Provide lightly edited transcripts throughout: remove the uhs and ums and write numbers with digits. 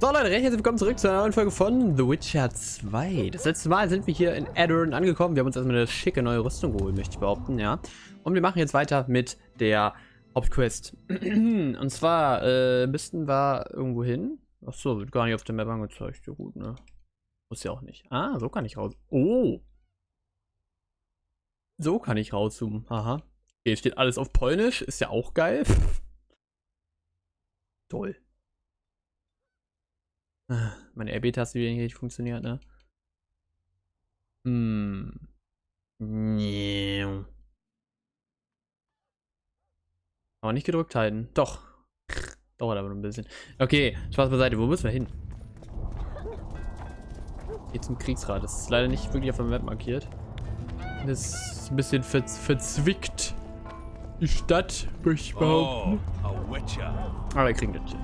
So Leute, recht herzlich willkommen zurück zu einer neuen Folge von The Witcher 2. Das letzte Mal sind wir hier in Edirne angekommen. Wir haben uns erstmal eine schicke neue Rüstung geholt, möchte ich behaupten, ja. Und wir machen jetzt weiter mit der Hauptquest. Und zwar müssten wir irgendwo hin. Achso, wird gar nicht auf der Map angezeigt. Ja gut, ne? Muss ja auch nicht. Ah, so kann ich raus. Oh! So kann ich rauszoomen. Aha. Okay, steht alles auf Polnisch. Ist ja auch geil. Toll. Meine RB-Taste wieder nicht richtig funktioniert, ne? Aber nicht gedrückt halten. Doch. Dauert aber noch ein bisschen. Okay, Spaß beiseite. Wo müssen wir hin? Hier zum Kriegsrat. Das ist leider nicht wirklich auf der Map markiert. Das ist ein bisschen verzwickt. Die Stadt, möchte ich behaupten. Aber wir kriegen das.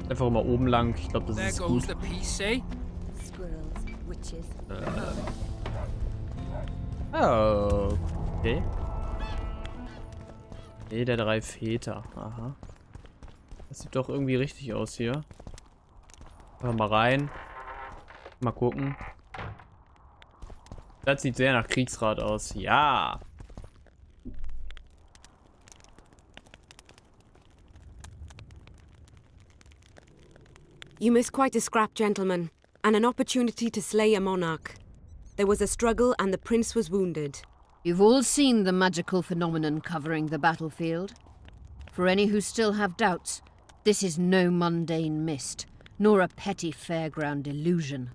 Einfach immer oben lang. Ich glaube, das ist gut. Oh, okay. Nee, der 3 Väter. Aha. Das sieht doch irgendwie richtig aus hier. Einfach mal rein. Mal gucken. Das sieht sehr nach Kriegsrat aus. Ja. You missed quite a scrap, gentlemen, and an opportunity to slay a monarch. There was a struggle and the prince was wounded. You've all seen the magical phenomenon covering the battlefield. For any who still have doubts, this is no mundane mist, nor a petty fairground illusion.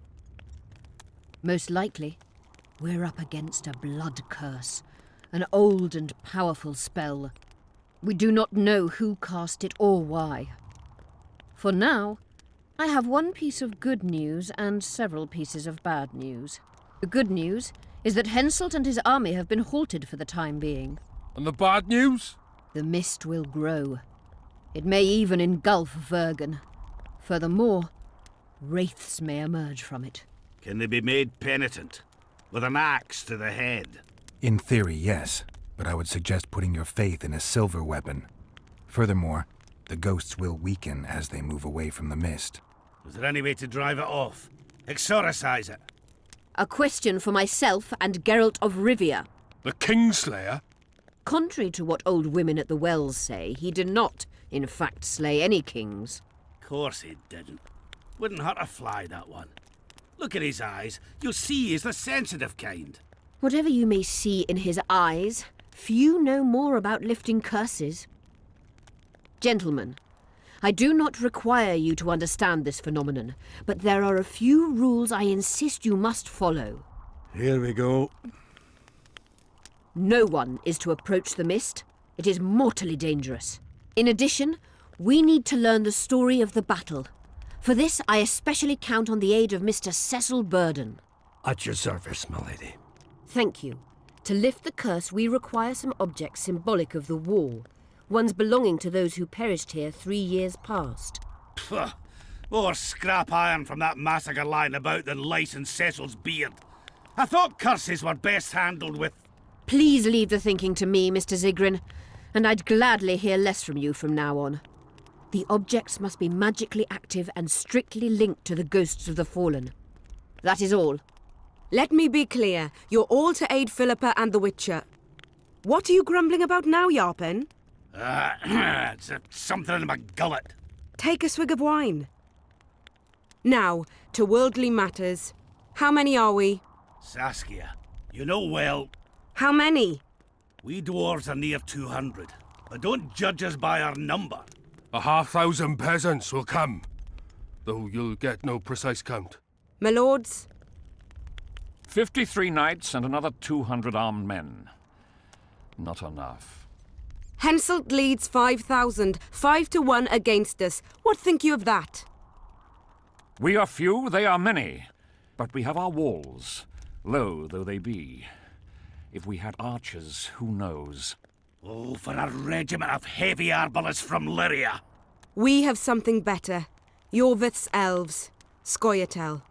Most likely, we're up against a blood curse, an old and powerful spell. We do not know who cast it or why. For now, I have one piece of good news and several pieces of bad news. The good news is that Henselt and his army have been halted for the time being. And the bad news? The mist will grow. It may even engulf Vergen. Furthermore, wraiths may emerge from it. Can they be made penitent? With an axe to the head? In theory, yes. But I would suggest putting your faith in a silver weapon. Furthermore, the ghosts will weaken as they move away from the mist. Is there any way to drive it off? Exorcise it? A question for myself and Geralt of Rivia. The Kingslayer? Contrary to what old women at the wells say, he did not, in fact, slay any kings. Course he didn't. Wouldn't hurt a fly, that one. Look at his eyes. You'll see he's the sensitive kind. Whatever you may see in his eyes, few know more about lifting curses. Gentlemen, I do not require you to understand this phenomenon, but there are a few rules I insist you must follow. Here we go. No one is to approach the mist. It is mortally dangerous. In addition, we need to learn the story of the battle. For this, I especially count on the aid of Mr. Cecil Burden. At your service, my lady. Thank you. To lift the curse, we require some objects symbolic of the war. Ones belonging to those who perished here 3 years past. Pfft. More scrap iron from that massacre lying about than lice in Cecil's beard. I thought curses were best handled with... Please leave the thinking to me, Mr. Zigrin, and I'd gladly hear less from you from now on. The objects must be magically active and strictly linked to the ghosts of the fallen. That is all. Let me be clear. You're all to aid Philippa and the Witcher. What are you grumbling about now, Yarpen? It's something in my gullet. Take a swig of wine. Now, to worldly matters. How many are we? Saskia, you know well... How many? We dwarves are near 200, but don't judge us by our number. 1,000 peasants will come, though you'll get no precise count. My lords? 53 knights and another 200 armed men. Not enough. Henselt leads 5,000, 5 to 1 against us. What think you of that? We are few, they are many. But we have our walls, low though they be. If we had archers, who knows? Oh, for a regiment of heavy arbalists from Lyria. We have something better. Jorvith's elves. Scoia'tael.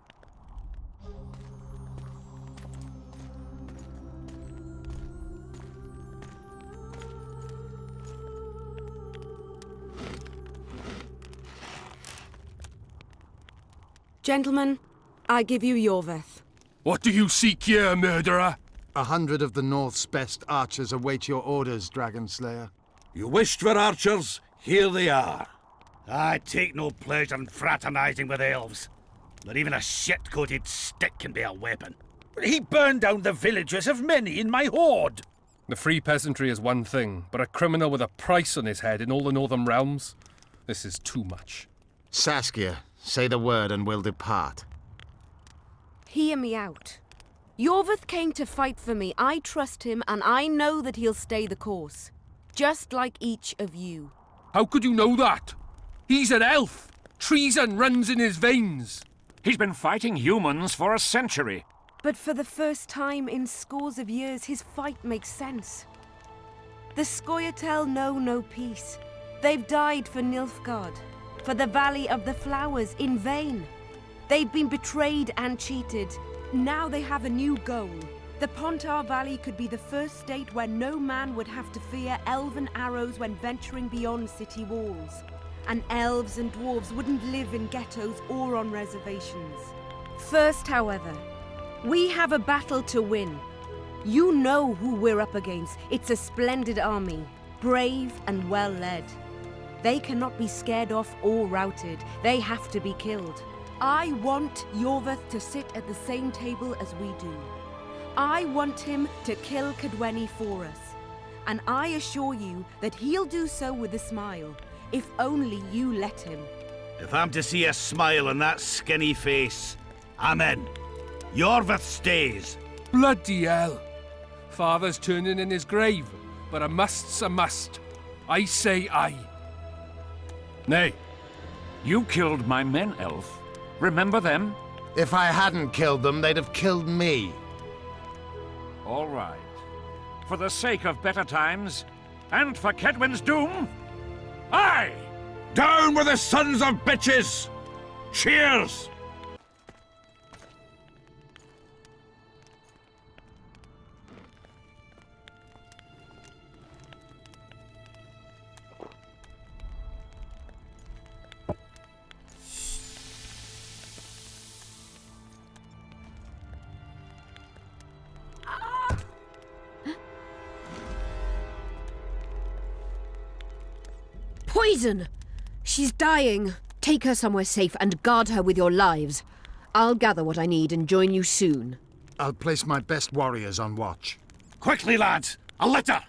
Gentlemen, I give you Yorveth. What do you seek here, murderer? 100 of the North's best archers await your orders, Dragon Slayer. You wished for archers? Here they are. I take no pleasure in fraternizing with elves. But even a shit-coated stick can be a weapon. He burned down the villages of many in my horde. The free peasantry is one thing, but a criminal with a price on his head in all the northern realms? This is too much. Saskia, say the word and we'll depart. Hear me out. Yorveth came to fight for me. I trust him, and I know that he'll stay the course. Just like each of you. How could you know that? He's an elf. Treason runs in his veins. He's been fighting humans for a century. But for the first time in scores of years, his fight makes sense. The Scoia'tael know no peace. They've died for Nilfgaard, for the Valley of the Flowers, in vain. They've been betrayed and cheated. Now they have a new goal. The Pontar Valley could be the first state where no man would have to fear elven arrows when venturing beyond city walls. And elves and dwarves wouldn't live in ghettos or on reservations. First, however, we have a battle to win. You know who we're up against. It's a splendid army, brave and well led. They cannot be scared off or routed. They have to be killed. I want Yorveth to sit at the same table as we do. I want him to kill Cadwenny for us. And I assure you that he'll do so with a smile, if only you let him. If I'm to see a smile on that skinny face, I'm in. Yorveth stays. Bloody hell. Father's turning in his grave, but a must's a must. I say aye. Nay. You killed my men, elf. Remember them? If I hadn't killed them, they'd have killed me. All right. For the sake of better times, and for Kedwin's doom, aye! Down with the sons of bitches! Cheers! Poison! She's dying. Take her somewhere safe and guard her with your lives. I'll gather what I need and join you soon. I'll place my best warriors on watch. Quickly, lads! A litter!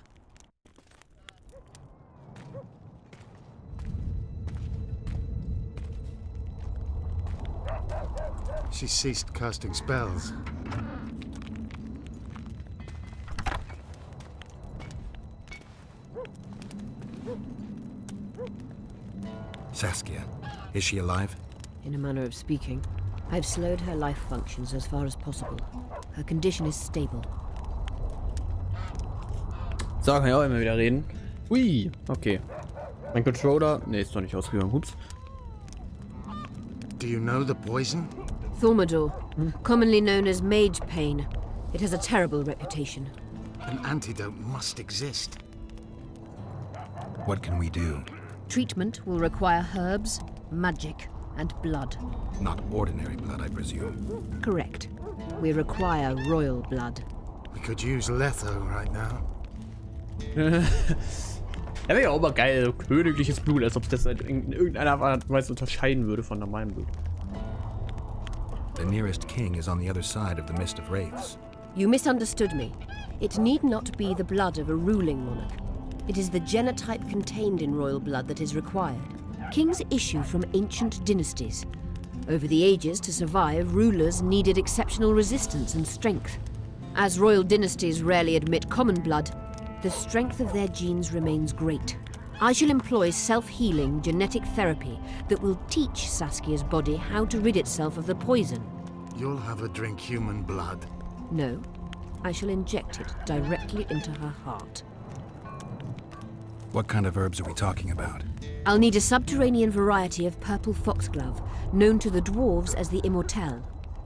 She ceased casting spells. Saskia, is she alive? In a manner of speaking, I've slowed her life functions as far as possible. Her condition is stable. So, kann ich auch immer wieder reden. Ui, okay. Mein Controller, ne, ist noch nicht ausgegangen. Ups. Do you know the poison? Thaumadour, commonly known as mage pain. It has a terrible reputation. An antidote must exist. What can we do? Treatment will require herbs, magic, and blood. Not ordinary blood, I presume. Correct. We require royal blood. We could use Letho right now. Ja, wäre ja auch mal geil, so königliches Blut, als ob das halt in irgendeiner Art und Weise unterscheiden würde von normalem Blut. The nearest king is on the other side of the Mist of Wraiths. You misunderstood me. It need not be the blood of a ruling monarch. It is the genotype contained in royal blood that is required. Kings issue from ancient dynasties. Over the ages, to survive, rulers needed exceptional resistance and strength. As royal dynasties rarely admit common blood, the strength of their genes remains great. I shall employ self-healing genetic therapy that will teach Saskia's body how to rid itself of the poison. You'll have her drink human blood. No, I shall inject it directly into her heart. What kind of herbs are we talking about? I'll need a subterranean variety of purple foxglove, known to the dwarves as the immortelle,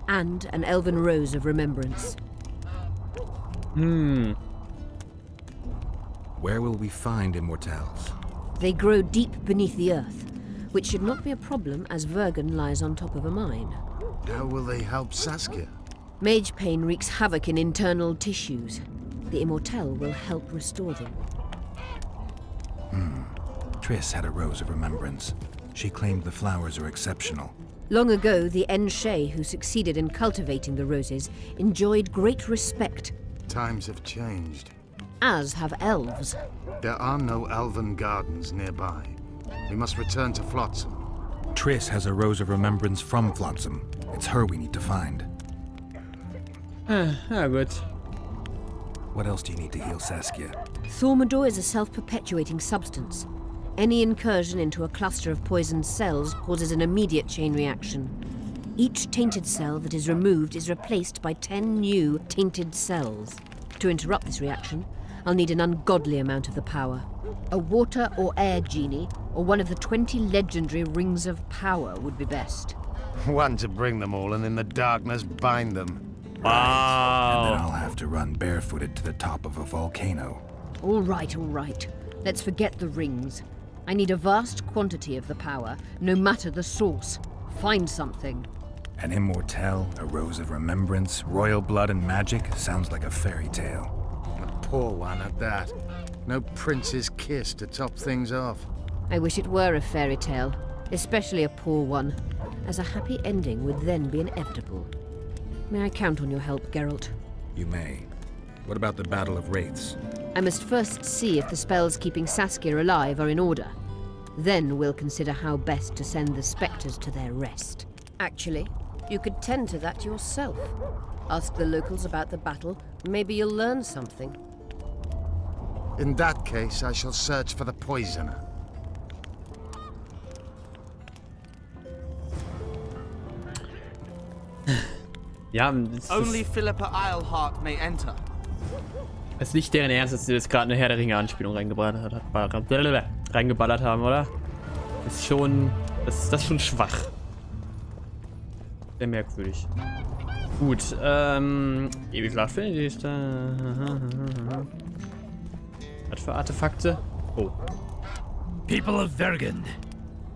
and an elven rose of remembrance. Where will we find immortelles? They grow deep beneath the earth, which should not be a problem as Vergen lies on top of a mine. How will they help Saskia? Mage pain wreaks havoc in internal tissues. The immortelle will help restore them. Triss had a rose of remembrance. She claimed the flowers are exceptional. Long ago, the Enshe who succeeded in cultivating the roses enjoyed great respect, Times have changed. as have elves. There are no elven gardens nearby. We must return to Flotsam. Triss has a rose of remembrance from Flotsam. It's her we need to find. Ja, gut. What else do you need to heal Saskia? Thaumadour is a self-perpetuating substance. Any incursion into a cluster of poisoned cells causes an immediate chain reaction. Each tainted cell that is removed is replaced by 10 new tainted cells. To interrupt this reaction, I'll need an ungodly amount of the power. A water or air genie, or one of the 20 legendary rings of power would be best. One to bring them all and in the darkness bind them. And then I'll have to run barefooted to the top of a volcano. All right. Let's forget the rings. I need a vast quantity of the power, no matter the source. Find something. An immortelle, a rose of remembrance, royal blood and magic sounds like a fairy tale. A poor one at that. No prince's kiss to top things off. I wish it were a fairy tale, especially a poor one, as a happy ending would then be inevitable. May I count on your help, Geralt? You may. What about the Battle of Wraiths? I must first see if the spells keeping Saskia alive are in order. Then we'll consider how best to send the spectres to their rest. Actually, you could tend to that yourself. Ask the locals about the battle. Maybe you'll learn something. In that case, I shall search for the poisoner. Ja, Only Philippa Eilhart may enter. es ist nicht deren Ernst, dass sie jetzt gerade eine Herr der Ringe-Anspielung reingeballert haben, oder? Ist schon... Das ist schon schwach. Sehr merkwürdig. Gut, ewig laut finde ich da. Was für Artefakte? Oh. People of Vergen,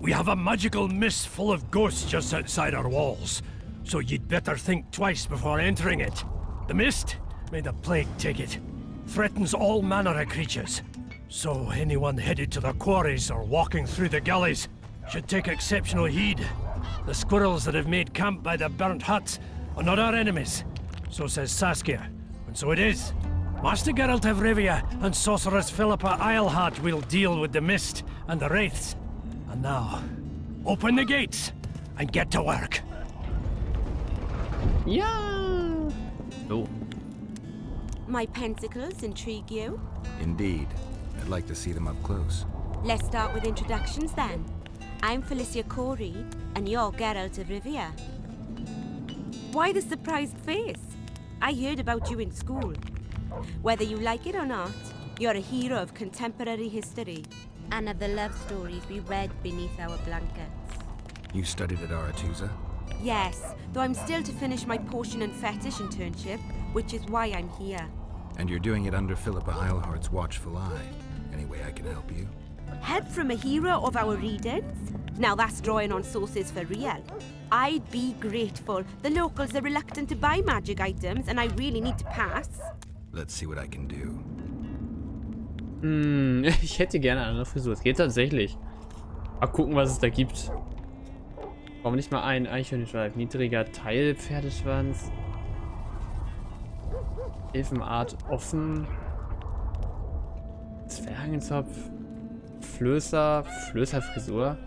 we have a magical mist full of ghosts just outside our walls, so you'd better think twice before entering it. The mist, may the plague take it, threatens all manner of creatures. So anyone headed to the quarries or walking through the gullies should take exceptional heed. The squirrels that have made camp by the burnt huts are not our enemies, so says Saskia, and so it is. Master Geralt of Rivia and Sorceress Philippa Eilhart will deal with the mist and the wraiths. And now, open the gates and get to work. Ja! So. My pentacles intrigue you? Indeed. I'd like to see them up close. Let's start with introductions then. I'm Felicia Corey, and you're Geralt of Rivia. Why the surprised face? I heard about you in school. Whether you like it or not, you're a hero of contemporary history, and of the love stories we read beneath our blankets. You studied at Aretusa? Yes, though I'm still to finish my potion and fetish internship, which is why I'm here. And you're doing it under Philippa Eilhart's watchful eye. Any way I can help you? Help from a hero of our readings? Now that's drawing on sources for real. I'd be grateful. The locals are reluctant to buy magic items, and I really need to pass. Let's see what I can do. Ich hätte gerne eine andere Frisur. Es geht tatsächlich. Mal gucken, was es da gibt. Warum nicht mal ein Eichhörnchenschweif? Niedriger Teil, Pferdeschwanz. Elfenart offen. Zwergenzopf. Flößerfrisur.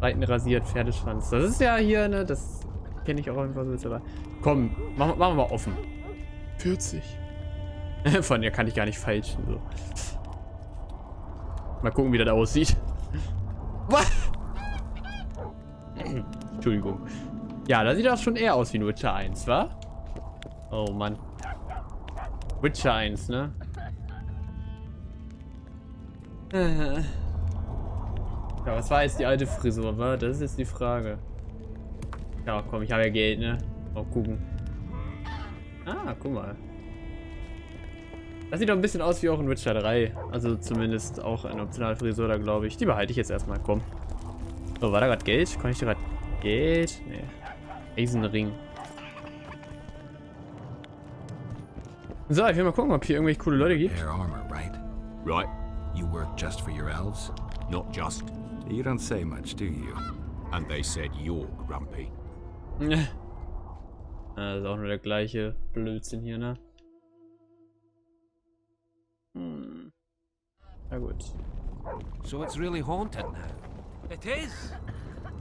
Reiten rasiert, Pferdeschwanz. Das ist ja hier, ne? Das kenne ich auch einfach so. Aber komm, machen wir mal offen. 40. Von der kann ich gar nicht falschen. So. Mal gucken, wie das aussieht. Was? Entschuldigung. Ja, da sieht das schon eher aus wie ein Witcher 1, wa? Oh Mann. Witcher 1, ne? Ja, was war jetzt die alte Frisur, wa? Das ist jetzt die Frage. Ja, komm, ich habe ja Geld, ne? Mal gucken. Ah, guck mal. Das sieht doch ein bisschen aus wie auch in Witcher 3. Also zumindest auch eine optionale Frisur da, glaube ich. Die behalte ich jetzt erstmal, komm. So, war da gerade Geld? Kann ich da gerade Geld? Nee. Eisenring. So, ich will mal gucken, ob hier irgendwelche coole Leute gibt. Their armor, right? Right. You work just for your elves? Not just. You don't say much, do you? And they said you're grumpy. Das ist auch nur der gleiche Blödsinn hier, ne? Na gut. So it's really haunted now. It is.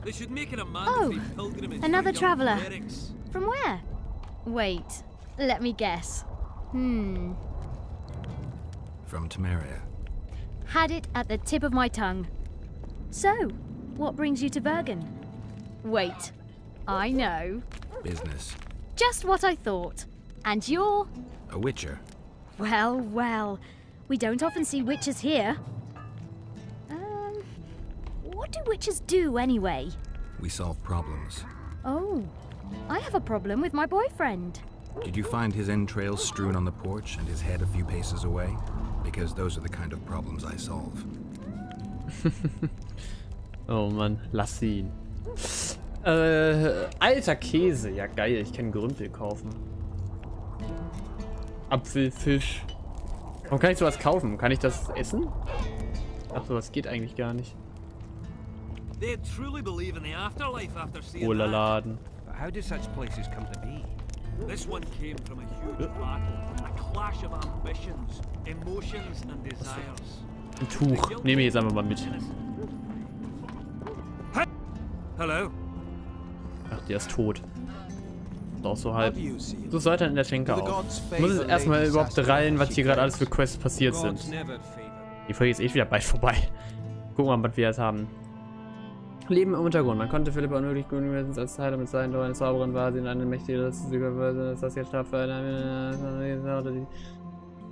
They should make it a mandatory pilgrimage. Another traveller. Clerics. From where? Wait, let me guess. From Temeria. Had it at the tip of my tongue. So, what brings you to Bergen? Wait, I know. Business. Just what I thought. And you're? A witcher. Well, well. We don't often see witches here. What do witches do anyway? We solve problems. Oh, I have a problem with my boyfriend. Did you find his entrails strewn on the porch and his head a few paces away? Because those are the kind of problems I solve. Oh Mann, lass ihn. Alter Käse. Ja geil, ich kann Gerümpel kaufen. Apfel, Fisch. Warum kann ich sowas kaufen? Kann ich das essen? Ach, sowas geht eigentlich gar nicht. Laden. But how do such places come to be? This one came from a huge battle, a clash of ambitions, emotions and desires. Ein Tuch. Nehme ich jetzt einfach mal mit. Hello. Ach, der ist tot. Ist auch so halb. So sollte in der Schenke auch. Ich muss jetzt erstmal überhaupt rallen, was hier gerade alles für Quests passiert sind. Die Folge ist eh wieder bald vorbei. Gucken wir mal, was wir jetzt haben. Leben im Untergrund. Man konnte Philippa unmöglich gut als Teil mit seinen neuen Zauberern war sie in eine mächtige Saskias Becher für die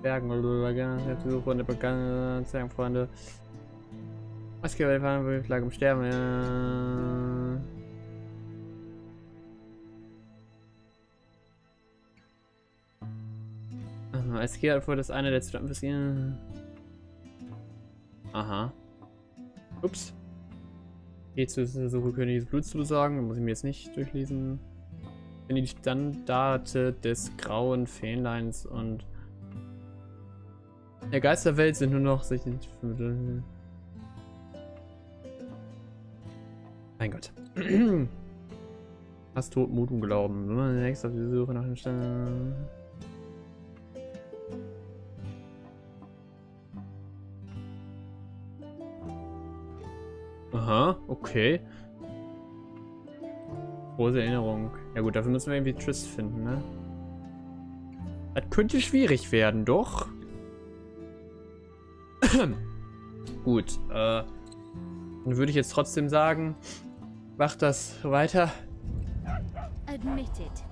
Bergen oder Freunde, Bekannte, Zwergenfreunde. Saskias Becher lag im Sterben. Saskias erfuhr, dass einer der Zutaten fürs ihn. Aha. Ups. Geht zur Suche, Königs Blut zu besorgen. Muss ich mir jetzt nicht durchlesen. Finde die Standarte des grauen Fähnleins und der Geisterwelt sind nur noch 16. Mein Gott. Hast Tod, Mut und Glauben. Nächst auf die Suche nach dem Stern. Aha, okay. Große Erinnerung. Ja gut, dafür müssen wir irgendwie Triss finden, ne? Das könnte schwierig werden, doch. Gut, dann würde ich jetzt trotzdem sagen, mach das weiter. Admit it.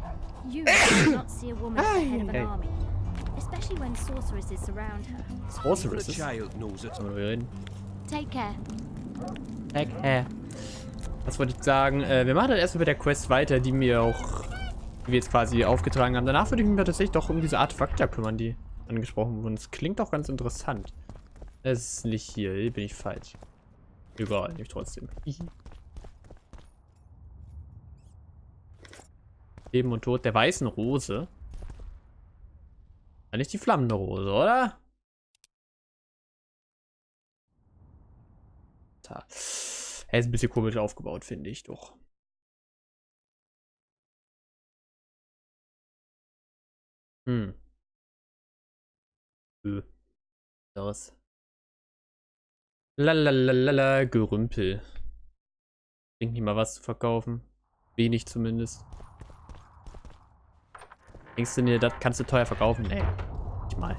You do not see a woman at the head of an army, especially when sorceresses surround her. Sorceresses? Take care. Was wollte ich sagen? Wir machen dann erstmal mit der Quest weiter, die wir jetzt quasi aufgetragen haben. Danach würde ich mich tatsächlich doch um diese Artefakte kümmern, die angesprochen wurden. Das klingt doch ganz interessant. Das ist nicht hier bin ich falsch. Egal, nicht trotzdem. Leben und Tod der weißen Rose. Nicht die flammende Rose, oder? Er ist ein bisschen komisch aufgebaut, finde ich doch. Das. Lalalala, Gerümpel. Bringt nicht mal was zu verkaufen. Wenig zumindest. Denkst du dir, das kannst du teuer verkaufen? Nee. Nicht mal.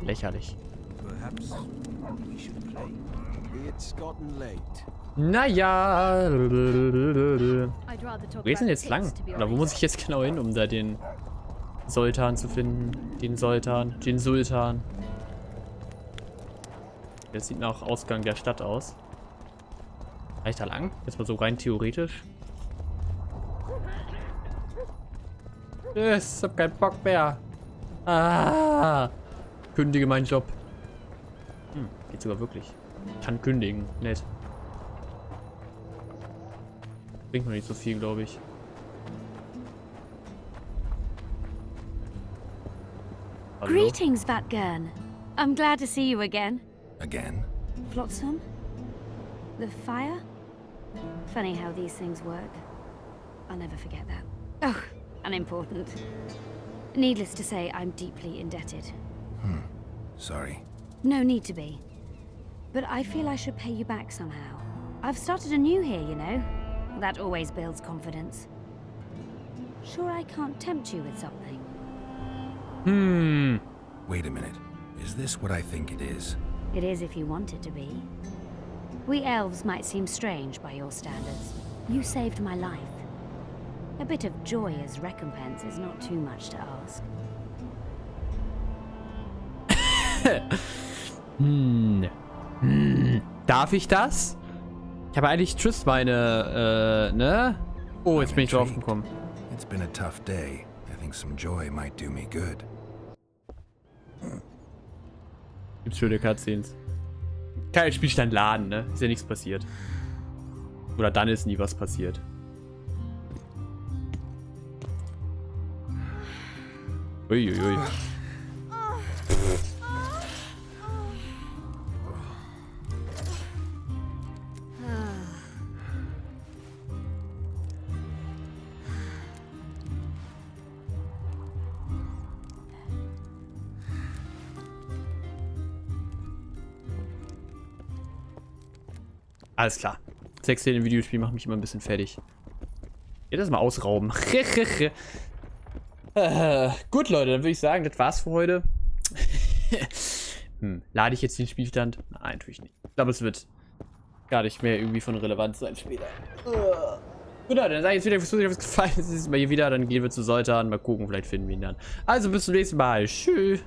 Lächerlich. Naja. Wo geht's denn jetzt lang? Oder wo muss ich jetzt genau hin, um da den Sultan zu finden? Den Sultan. Das sieht nach Ausgang der Stadt aus. Reicht da lang? Jetzt mal so rein theoretisch. Ich hab keinen Bock mehr. Kündige meinen Job. Geht sogar wirklich. Ich kann kündigen. Nett. Bringt noch nicht so viel, glaube ich. Hallo? Greetings, Vatgern. I'm glad to see you again. Again? Flotsam? The fire? Funny how these things work. I'll never forget that. Oh, unimportant. Needless to say, I'm deeply indebted. Sorry. No need to be. But I feel I should pay you back somehow. I've started anew here, you know. That always builds confidence. Sure I can't tempt you with something? Wait a minute. Is this what I think it is? It is if you want it to be. We elves might seem strange by your standards. You saved my life. A bit of joy as recompense is not too much to ask. Darf ich das? Ich habe eigentlich Tschüss meine, ne? Oh, jetzt bin ich drauf gekommen. It's been a tough day. I think some joy might do me good. Gibt's schöne Cutscenes. Kein Spielstand laden, ne? Ist ja nichts passiert. Oder dann ist nie was passiert. Uiuiui. Alles klar. Sexszenen im Videospiel machen mich immer ein bisschen fertig. Geht das mal ausrauben. Gut, Leute, dann würde ich sagen, das war's für heute. Lade ich jetzt den Spielstand? Nein, tue ich nicht. Ich glaube, es wird gar nicht mehr irgendwie von Relevanz sein später. Gut, Leute, dann sage ich jetzt wieder, wenn es gefallen ist, ist mal hier wieder. Dann gehen wir zu Soltan. Mal gucken, vielleicht finden wir ihn dann. Also, bis zum nächsten Mal. Tschüss.